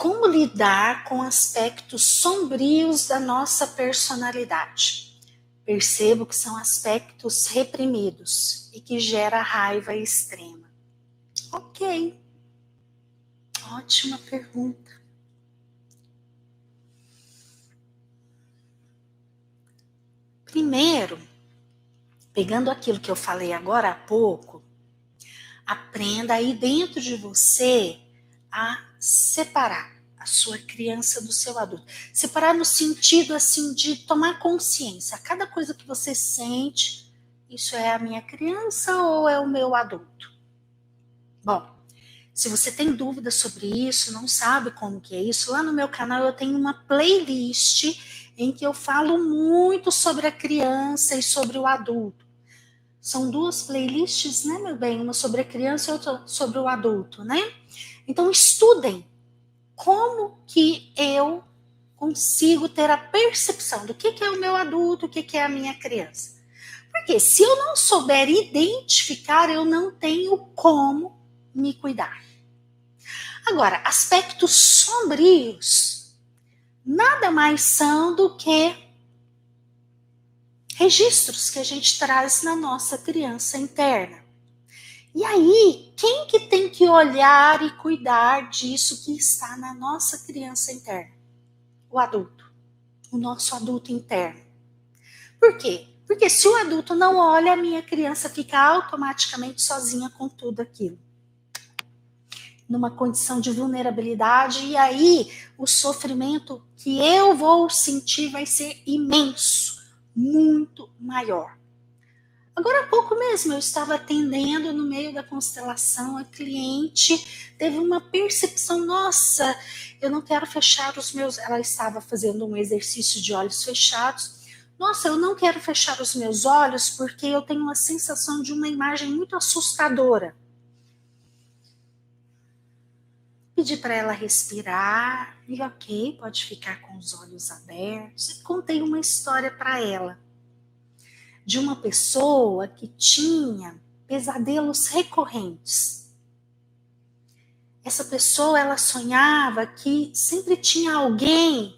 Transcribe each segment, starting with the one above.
Como lidar com aspectos sombrios da nossa personalidade? Percebo que são aspectos reprimidos e que gera raiva extrema. Ok, ótima pergunta. Primeiro, pegando aquilo que eu falei agora há pouco, aprenda aí dentro de você a separar a sua criança do seu adulto. Separar no sentido assim de tomar consciência. Cada coisa que você sente, isso é a minha criança ou é o meu adulto? Bom, se você tem dúvidas sobre isso, não sabe como que é isso, lá no meu canal eu tenho uma playlist em que eu falo muito sobre a criança e sobre o adulto. São duas playlists, né, meu bem? Uma sobre a criança e outra sobre o adulto, né? Então, estudem como que eu consigo ter a percepção do que é o meu adulto, o que é a minha criança. Porque se eu não souber identificar, eu não tenho como me cuidar. Agora, aspectos sombrios nada mais são do que registros que a gente traz na nossa criança interna. E aí, quem que tem que olhar e cuidar disso que está na nossa criança interna? O adulto, o nosso adulto interno. Por quê? Porque se o adulto não olha, a minha criança fica automaticamente sozinha com tudo aquilo. Numa condição de vulnerabilidade, e aí o sofrimento que eu vou sentir vai ser imenso, muito maior. Agora há pouco mesmo eu estava atendendo no meio da constelação, a cliente teve uma percepção, nossa, eu não quero fechar os meus... Ela estava fazendo um exercício de olhos fechados. Nossa, eu não quero fechar os meus olhos porque eu tenho uma sensação de uma imagem muito assustadora. Pedi para ela respirar e ok, pode ficar com os olhos abertos. E contei uma história para ela de uma pessoa que tinha pesadelos recorrentes. Essa pessoa, ela sonhava que sempre tinha alguém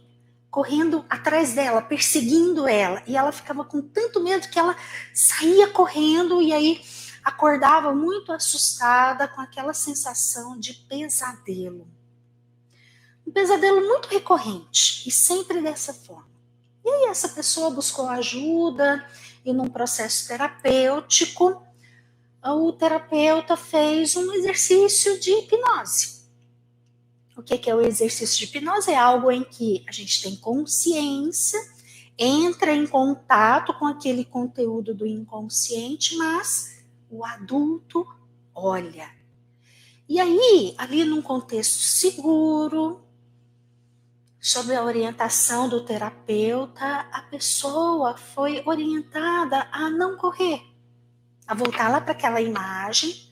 correndo atrás dela, perseguindo ela, e ela ficava com tanto medo que ela saía correndo e aí acordava muito assustada com aquela sensação de pesadelo. Um pesadelo muito recorrente e sempre dessa forma. E aí essa pessoa buscou ajuda e num processo terapêutico, o terapeuta fez um exercício de hipnose. O que é o exercício de hipnose? É algo em que a gente tem consciência, entra em contato com aquele conteúdo do inconsciente, mas o adulto olha. E aí, ali num contexto seguro, sob a orientação do terapeuta, a pessoa foi orientada a não correr, a voltar lá para aquela imagem,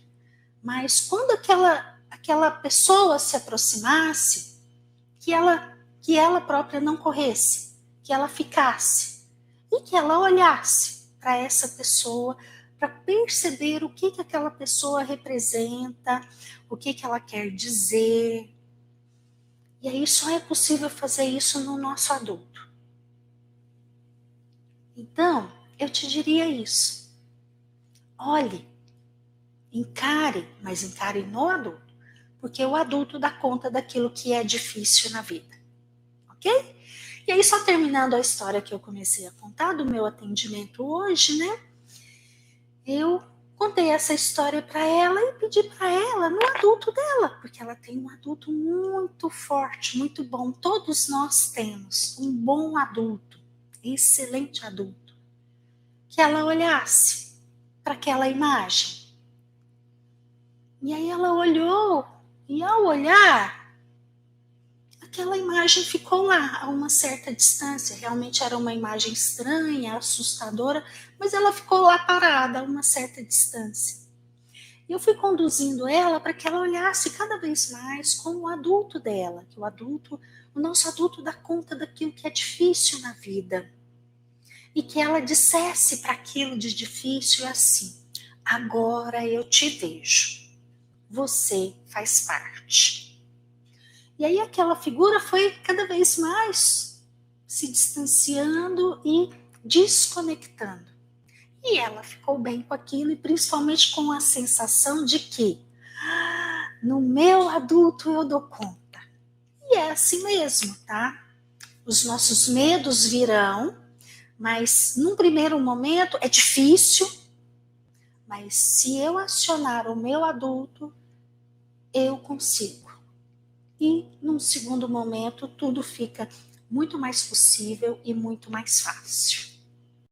mas quando aquela pessoa se aproximasse, que ela própria não corresse, que ela ficasse e que ela olhasse para essa pessoa para perceber o que aquela pessoa representa, o que ela quer dizer. E aí só é possível fazer isso no nosso adulto. Então, eu te diria isso. Olhe, encare, mas encare no adulto, porque o adulto dá conta daquilo que é difícil na vida, ok? E aí, só terminando a história que eu comecei a contar do meu atendimento hoje, né? Eu contei essa história para ela e pedi para ela no adulto dela, porque ela tem um adulto muito forte, muito bom. Todos nós temos um bom adulto, excelente adulto, que ela olhasse para aquela imagem. E aí ela olhou, e ao olhar, aquela imagem ficou lá a uma certa distância. Realmente era uma imagem estranha, assustadora, mas ela ficou lá parada a uma certa distância. E eu fui conduzindo ela para que ela olhasse cada vez mais como o adulto dela, que o nosso adulto dá conta daquilo que é difícil na vida. E que ela dissesse para aquilo de difícil assim: agora eu te vejo. Você faz parte. E aí aquela figura foi cada vez mais se distanciando e desconectando. E ela ficou bem com aquilo, e principalmente com a sensação de que no meu adulto eu dou conta. E é assim mesmo, tá? Os nossos medos virão, mas num primeiro momento é difícil, mas se eu acionar o meu adulto, eu consigo. E num segundo momento tudo fica muito mais possível e muito mais fácil.